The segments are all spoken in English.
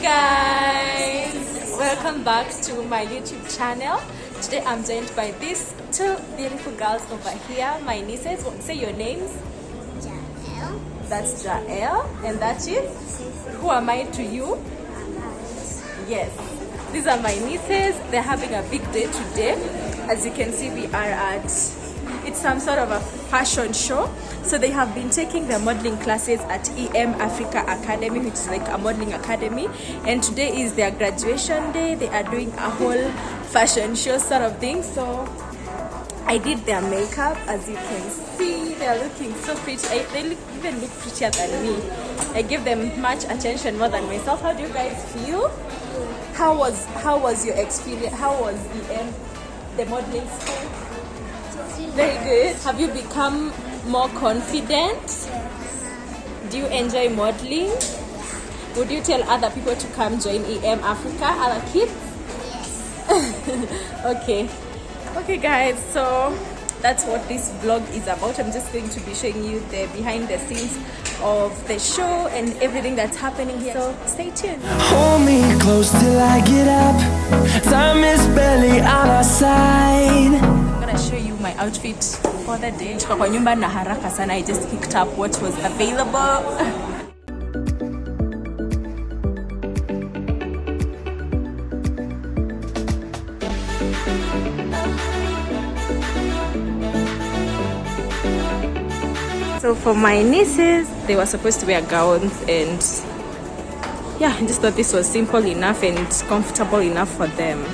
guys, welcome back to my YouTube channel. Today I'm joined by these two beautiful girls over here, my nieces. Say your names. Jael. That's Jael, and that is? Who am I to you? Yes, these are my nieces. They're having a big day today. As you can see, we are at, it's some sort of a fashion show. So they have been taking their modeling classes at EM Africa Academy, which is like a modeling academy. And today is their graduation day. They are doing a whole fashion show sort of thing. So I did their makeup. As you can see, they are looking so pretty. They even look prettier than me. I give them much attention more than myself. How do you guys feel? How was your experience? How was EM, the modeling school? Very good. Have you become more confident? Do you enjoy modeling? Would you tell other people to come join EM Africa, other kids? Yes. Okay guys, so that's what this vlog is about. I'm just going to be showing you the behind the scenes of the show and everything that's happening here. So stay tuned. Hold me close till I get up. Time is barely on our side. I'm gonna show you my outfit for the day. Tuko kwa nyumba na haraka sana. I just picked up what was available. So for my nieces, they were supposed to wear gowns, and yeah, I just thought this was simple enough and comfortable enough for them.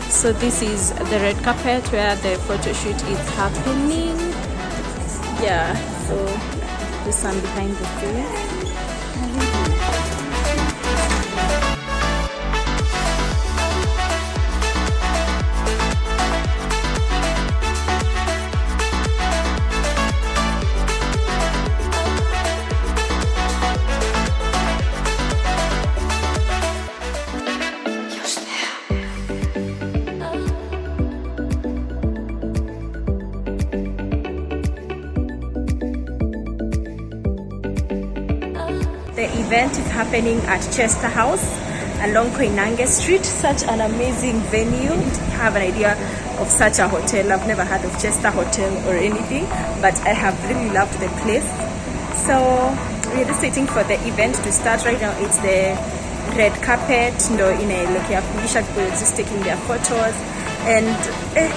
So this is the red carpet where the photo shoot is happening. Yeah, so this one behind the scenes. The event is happening at Chester House along Koinange Street. Such an amazing venue. I have an idea of such a hotel. I've never heard of Chester Hotel or anything, but I have really loved the place. So we're just waiting for the event to start. Right now it's the red carpet. People are just taking their photos, and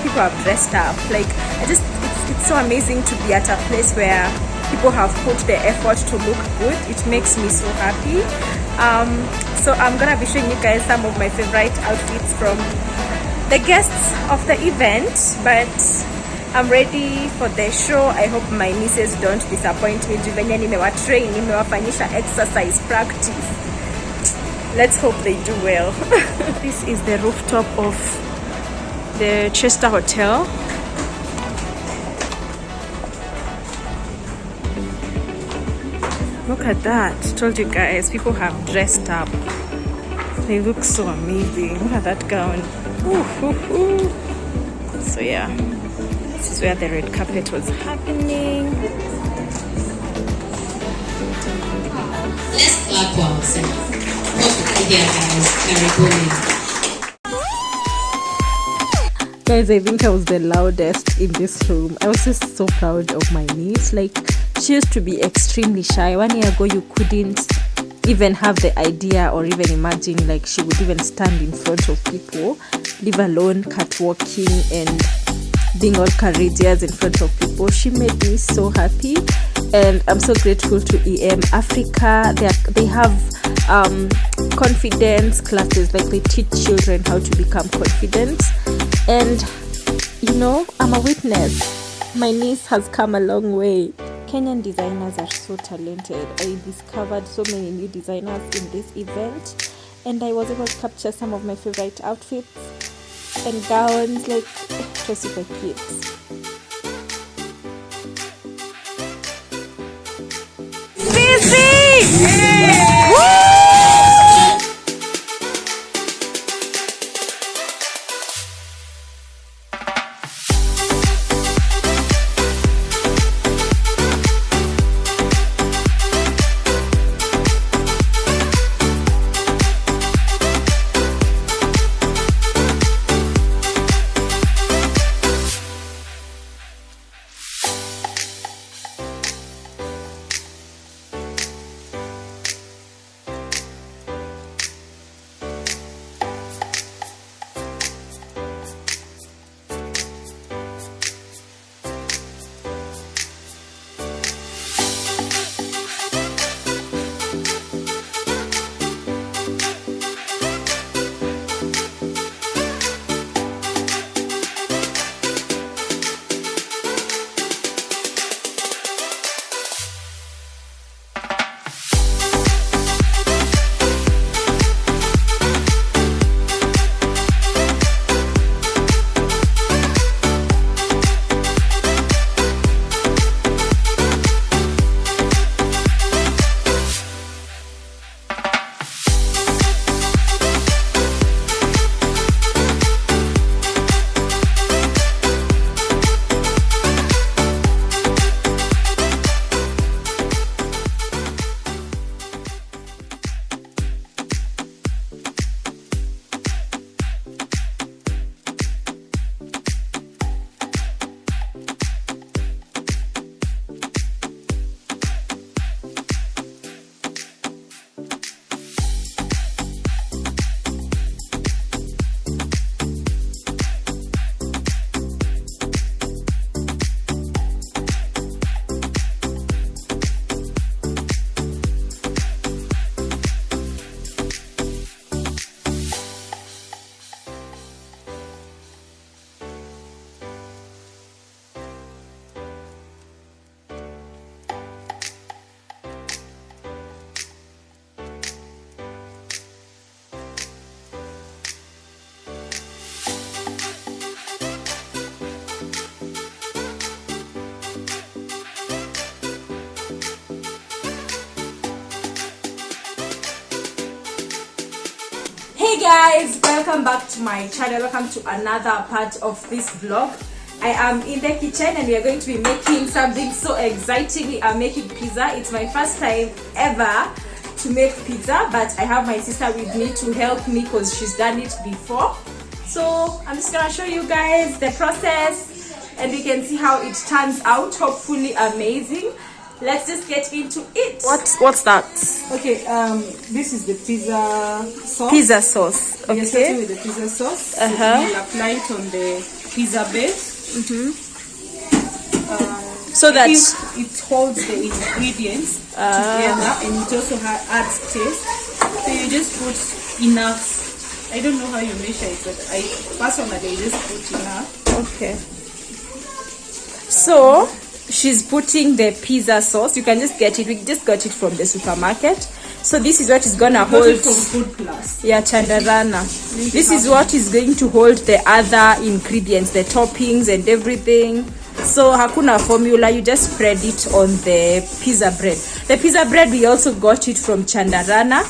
people are dressed up. Like it's so amazing to be at a place where people have put the effort to look good. It makes me so happy. So I'm gonna be showing you guys some of my favorite outfits from the guests of the event, but I'm ready for the show. I hope my nieces don't disappoint me. Nimewafanyisha exercise practice. Let's hope they do well. This is the rooftop of the Chester Hotel. Look at that. Told you guys, people have dressed up. They look so amazing. Look at that gown. Ooh, ooh, ooh. So yeah, this is where the red carpet was happening. Let's clap for ourselves. Here guys, Guys, I think I was the loudest in this room. I was just so proud of my niece. Like, she used to be extremely shy. 1 year ago, you couldn't even have the idea or even imagine like she would even stand in front of people, leave alone catwalking and being all courageous in front of people. She made me so happy, and I'm so grateful to EM Africa. They have confidence classes, like they teach children how to become confident. And you know, I'm a witness. My niece has come a long way. Kenyan designers are so talented. I discovered so many new designers in this event, and I was able to capture some of my favorite outfits and gowns. Like, it was super cute. Busy! Woo! Hey guys, welcome back to my channel. Welcome to another part of this vlog. I am in the kitchen and we are going to be making something so exciting. We are making pizza. It's my first time ever to make pizza, but I have my sister with me to help me because she's done it before. So I'm just gonna show you guys the process and we can see how it turns out. Hopefully amazing. Let's just get into it. What's that? Okay, this is the pizza sauce. Pizza sauce. Okay. Yes, starting with the pizza sauce. So we'll apply it on the pizza base. So that it holds the ingredients together, and it also adds taste. So you just put enough. I don't know how you measure it, but I personally just put enough. okay. So she's putting the pizza sauce. You can just get it. We just got it from the supermarket. So this is what is gonna hold. Got it from Food Plus. Yeah, chandarana. This is what is going to hold the other ingredients, the toppings and everything. So hakuna formula. You just spread it on the pizza bread. The pizza bread we also got it from Chandarana.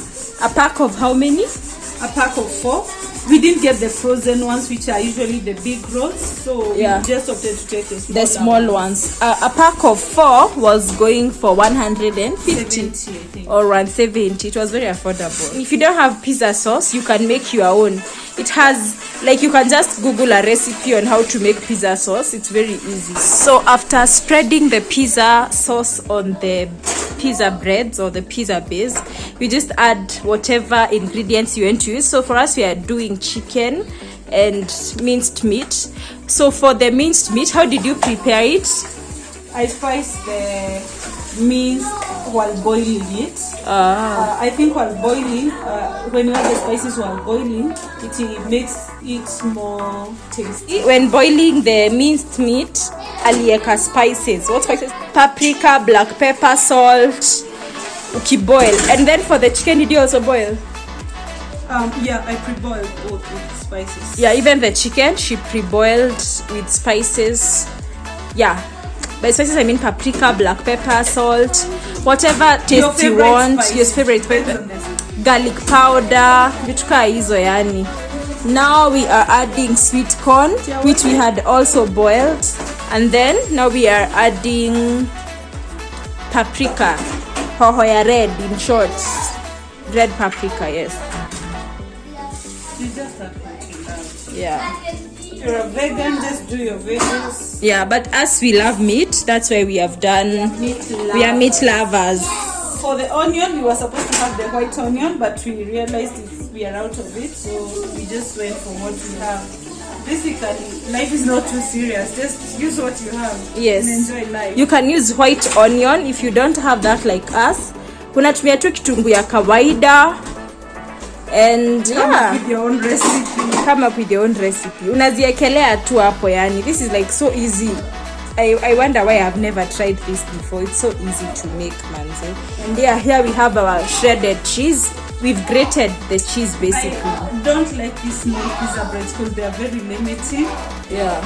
A pack of how many? A pack of 4. We didn't get the frozen ones, which are usually the big rolls, so Yeah. we just opted to take The small ones. A pack of 4 was going for 150 70, I think. or 170. It was very affordable. If you don't have pizza sauce, you can make your own. It has, like, you can just Google a recipe on how to make pizza sauce. It's very easy. So after spreading the pizza sauce on the pizza breads or the pizza base, we just add whatever ingredients you want to use. So for us, we are doing chicken and minced meat. So for the minced meat, how did you prepare it? I spiced the mince while boiling it. I think while boiling, when you add the spices while boiling, it makes it more tasty. When boiling the minced meat, alieka spices. What spices? Paprika, black pepper, salt. Boil. And then for the chicken, did you also boil? Yeah, I pre-boiled both with spices. Yeah, even the chicken, she pre-boiled with spices. Yeah. By spices, I mean paprika, black pepper, salt, whatever taste you want. Spice. Your favorite spice. Garlic powder. Now we are adding sweet corn, which we had also boiled. And then now we are adding paprika. Hoho ya red, in short. Red paprika, yes. You just have to Yeah. If you're a vegan, just do your veggies. Yeah, but as we love meat, that's why we have done. We are meat lovers. For the onion, we were supposed to have the white onion, but we realized we are out of it, so we just went for what we have. Basically, life is not too serious. Just use what you have. Yes. And enjoy life. You can use white onion if you don't have that like us. Unatumia tu kitunguu ya kawaida. And Come up with your own recipe. Come up with your own recipe. Unaziekelea tu hapo yani. This is like so easy. I wonder why I've never tried this before. It's so easy to make, manze. And yeah, here we have our shredded cheese. We've grated the cheese basically. I don't like these small pizza breads because they are very limiting. Yeah.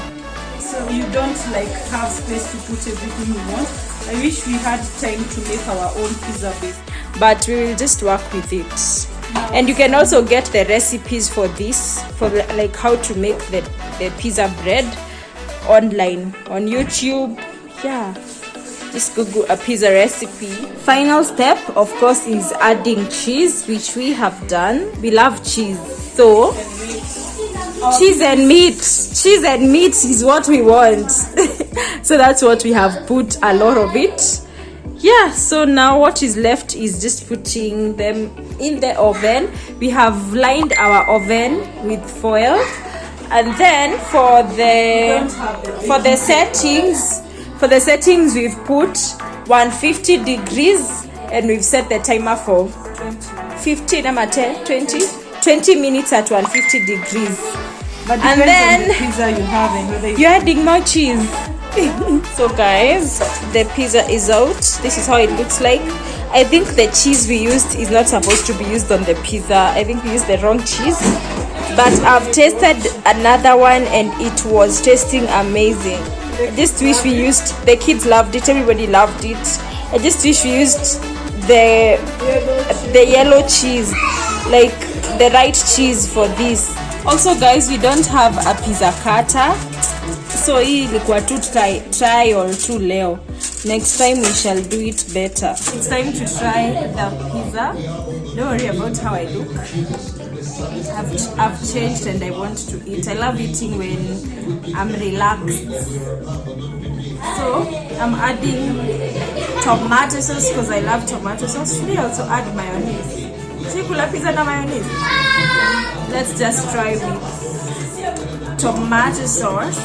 So you don't like have space to put everything you want. I wish we had time to make our own pizza base. But we will just work with it. And you can also get the recipes for this, for like how to make the pizza bread online on YouTube. Yeah, just Google a pizza recipe. Final step, of course, is adding cheese, which we have done. We love cheese, so cheese and meat is what we want. So that's what we have put, a lot of it. Yeah, so now what is left is just putting them in the oven. We have lined our oven with foil, and then for the settings we've put 150 degrees and we've set the timer for 20 minutes at 150 degrees. But And then on the pizza you have and whether you're adding more cheese. So guys, the pizza is out. This is how it looks like. I think the cheese we used is not supposed to be used on the pizza. I think we used the wrong cheese. But I've tasted another one and it was tasting amazing. I just wish we used, the kids loved it, everybody loved it. I just wish we used the yellow cheese. Like the right cheese for this. Also guys, we don't have a pizza cutter, so hii ilikuwa tu trial tu leo. Next time we shall do it better. It's time to try the pizza. Don't worry about how I look. I've changed and I want to eat. I love eating when I'm relaxed. So I'm adding tomato sauce because I love tomato sauce. Should I also add mayonnaise? Chikula pizza na mayonnaise. Let's just try with tomato sauce.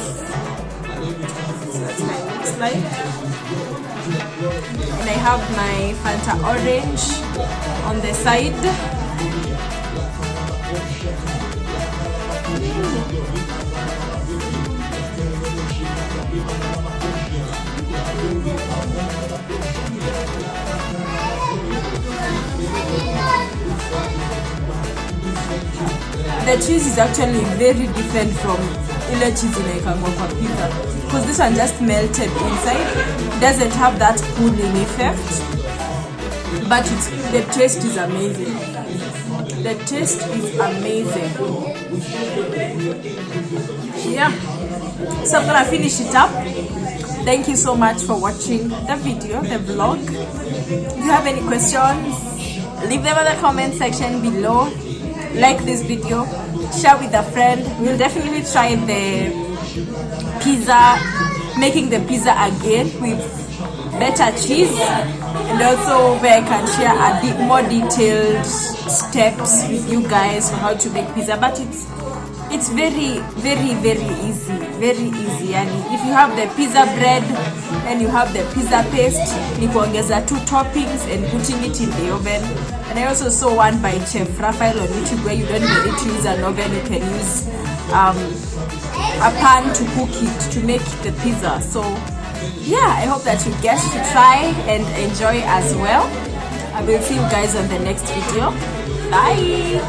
So that's what it looks like. And I have my Fanta orange on the side. The cheese is actually very different from ile cheese inaikangwa kwa pizza, because this one just melted inside. It doesn't have that cooling effect, but the taste is amazing. The taste is amazing. Yeah, so I'm gonna finish it up. Thank you so much for watching the video, the vlog. If you have any questions, leave them in the comment section below. Like this video, share with a friend. We'll definitely try the pizza, making the pizza again with better cheese, and also where I can share a bit more detailed steps with you guys for how to make pizza. But it's very easy. And if you have the pizza bread and you have the pizza paste, you can get the 2 toppings and putting it in the oven. And I also saw one by Chef Raphael on YouTube where you don't need to use an oven, you can use a pan to cook it, to make the pizza. So yeah, I hope that you get to try and enjoy as well. I will see you guys on the next video. Bye.